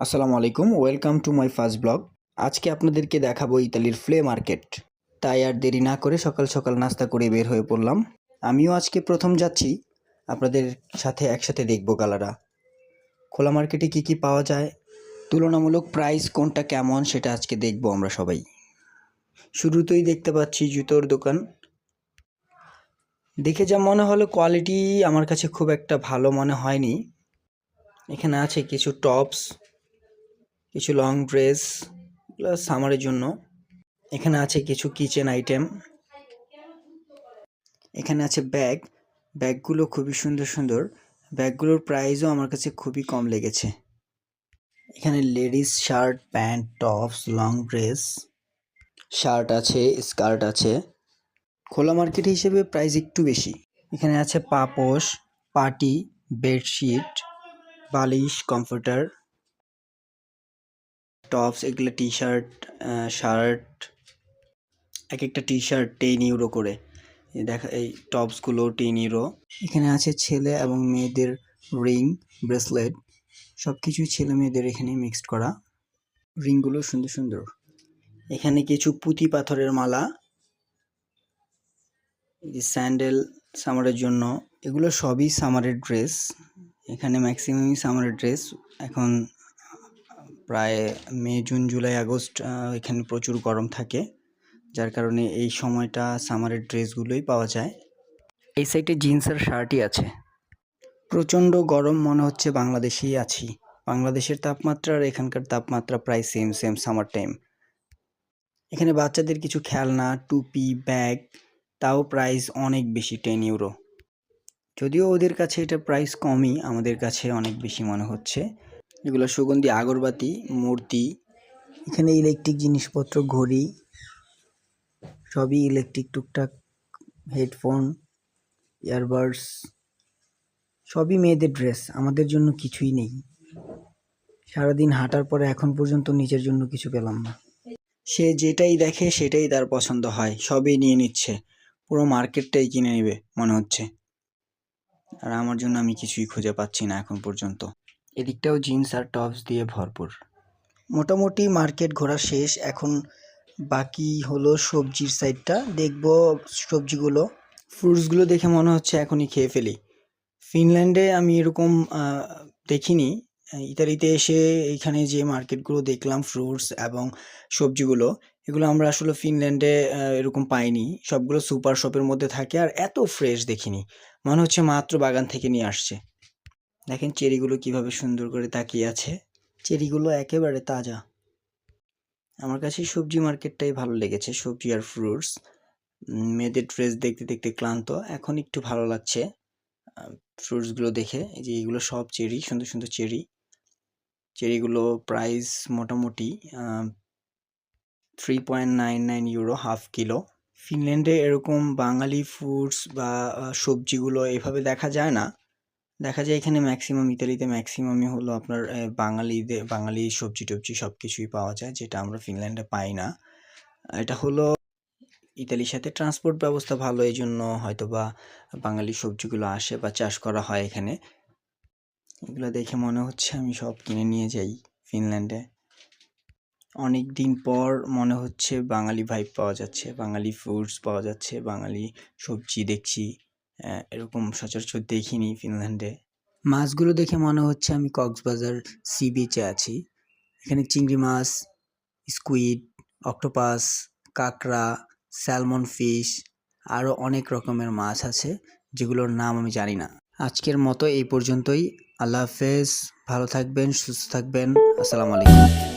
আসসালামু আলাইকুম, welcome to my first blog. আজকে আপনাদেরকে দেখাবো ইতালির ফ্লে মার্কেট। তাই আর দেরি না করে সকাল সকাল নাস্তা করে বের হয়ে পড়লাম। আমিও আজকে প্রথম যাচ্ছি, আপনাদের সাথে একসাথে দেখব গালারা। খোলা মার্কেটে কি কি পাওয়া যায়, তুলনামূলক প্রাইস কোনটা কেমন সেটা আজকে দেখব আমরা সবাই। শুরুতেই দেখতে পাচ্ছি জুতোর দোকান। দেখে যা মনে হলো কোয়ালিটি আমার কাছে খুব একটা ভালো মনে হয়নি। এখানে আছে কিছু টপস, কিছু লং ড্রেস সামারের জন্য। এখানে আছে কিছু কিচেন আইটেম। এখানে আছে ব্যাগগুলো খুবই সুন্দর সুন্দর। ব্যাগগুলোর প্রাইসও আমার কাছে খুবই কম লেগেছে। এখানে ladies shirt, pant, tops, long dress, shirt আছে, স্কার্ট আছে। খোলা মার্কেট হিসেবে প্রাইস একটু বেশি। এখানে আছে পাপোশ, পার্টি, বেডশিট, বালিশ, কমফোর্টার, টপস, এগুলো টি শার্ট, শার্ট। এক একটা টি শার্ট 10 ইউরো করে। দেখা এই টপসগুলো 10 ইউরো। এখানে আছে ছেলে এবং মেয়েদের রিং, ব্রেসলেট, সব কিছুই ছেলে মেয়েদের এখানে মিক্সড করা। রিংগুলো সুন্দর সুন্দর। এখানে কিছু পুঁতি পাথরের মালা, স্যান্ডেল সামারের জন্য। এগুলো সবই সামারের ড্রেস। এখানে ম্যাক্সিমামই সামারের ড্রেস। এখন প্রায় মে, জুন, জুলাই, আগস্ট এখানে প্রচুর গরম থাকে, যার কারণে এই সময়টা সামারের ড্রেসগুলোই পাওয়া যায়। এই সাইডে জিন্স আর শার্টই আছে। প্রচণ্ড গরম, মনে হচ্ছে বাংলাদেশেই আছি। বাংলাদেশের তাপমাত্রা আর এখানকার তাপমাত্রা প্রায় সেম সামার টাইম। এখানে বাচ্চাদের কিছু খেলনা, টুপি, ব্যাগ, তাও প্রাইস অনেক বেশি, 10 ইউরো। যদিও ওদের কাছে এটা প্রাইস কমই, আমাদের কাছে অনেক বেশি মনে হচ্ছে। এগুলো সুগন্ধি আগরবাতি, মূর্তি। এখানে ইলেকট্রিক জিনিসপত্র, ঘড়ি, সবই ইলেকট্রিক, টুকটাক হেডফোন, ইয়ারবাডস, সবই মেয়েদের ড্রেস। আমাদের জন্য কিছুই নেই। সারাদিন হাঁটার পরে এখন পর্যন্ত নিজের জন্য কিছু পেলাম না। সে যেটাই দেখে সেটাই তার পছন্দ হয়, সবই নিয়ে নিচ্ছে। পুরো মার্কেটটাই কিনে নেবে মনে হচ্ছে। আর আমার জন্য আমি কিছুই খুঁজে পাচ্ছি না এখন পর্যন্ত। এদিকটাও জিন্স আর টপস দিয়ে ভরপুর। মোটামুটি মার্কেট ঘোরা শেষ। এখন বাকি হলো সবজির সাইডটা দেখব। সবজিগুলো, ফ্রুটসগুলো দেখে মনে হচ্ছে এখনই খেয়ে ফেলি। ফিনল্যান্ডে আমি এরকম দেখিনি। ইতালিতে এসে এইখানে যে মার্কেটগুলো দেখলাম ফ্রুটস এবং সবজিগুলো, এগুলো আমরা আসলে ফিনল্যান্ডে এরকম পাইনি। সবগুলো সুপার শপের মধ্যে থাকে আর এত ফ্রেশ দেখিনি, মনে হচ্ছে মাত্র বাগান থেকে নিয়ে আসছে। দেখেন চেরিগুলো কিভাবে সুন্দর করে তাকিয়ে আছে, চেরিগুলো একেবারে তাজা। আমার কাছে সবজি মার্কেটটাই ভালো লেগেছে, সবজি আর ফ্রুটস। মেয়েদের ড্রেস দেখতে দেখতে ক্লান্ত, এখন একটু ভালো লাগছে ফ্রুটসগুলো দেখে। এই যে এগুলো সব চেরি, সুন্দর সুন্দর চেরি। চেরিগুলো প্রাইস মোটামুটি 3.99 ইউরো হাফ কিলো। ফিনল্যান্ডে এরকম বাঙালি ফুডস বা সবজিগুলো এভাবে দেখা যায় না। দেখা যায় এখানে ম্যাক্সিমাম, ইতালিতে ম্যাক্সিমামই হলো আপনার বাঙালি সবজি টবজি সব কিছুই পাওয়া যায়, যেটা আমরা ফিনল্যান্ডে পাই না। এটা হলো ইতালির সাথে ট্রান্সপোর্ট ব্যবস্থা ভালো, এই জন্য হয়তো বা বাঙালি সবজিগুলো আসে বা চাষ করা হয় এখানে। এগুলো দেখে মনে হচ্ছে আমি সব কিনে নিয়ে যাই ফিনল্যান্ডে। অনেক দিন পর মনে হচ্ছে বাঙালি ভাইব পাওয়া যাচ্ছে, বাঙালি ফুডস পাওয়া যাচ্ছে, বাঙালি সবজি দেখছি। এরকম সচরাচর দেখিনি ফিনল্যান্ডে। মাছগুলো দেখে মনে হচ্ছে আমি কক্সবাজার সি বিচে আছি। এখানে চিংড়ি মাছ, স্কুইড, অক্টোপাস, কাঁকড়া, স্যালমন ফিশ, আরও অনেক রকমের মাছ আছে যেগুলোর নাম আমি জানি না। আজকের মতো এই পর্যন্তই। আল্লাহ হাফেজ, ভালো থাকবেন, সুস্থ থাকবেন। আসসালামু আলাইকুম।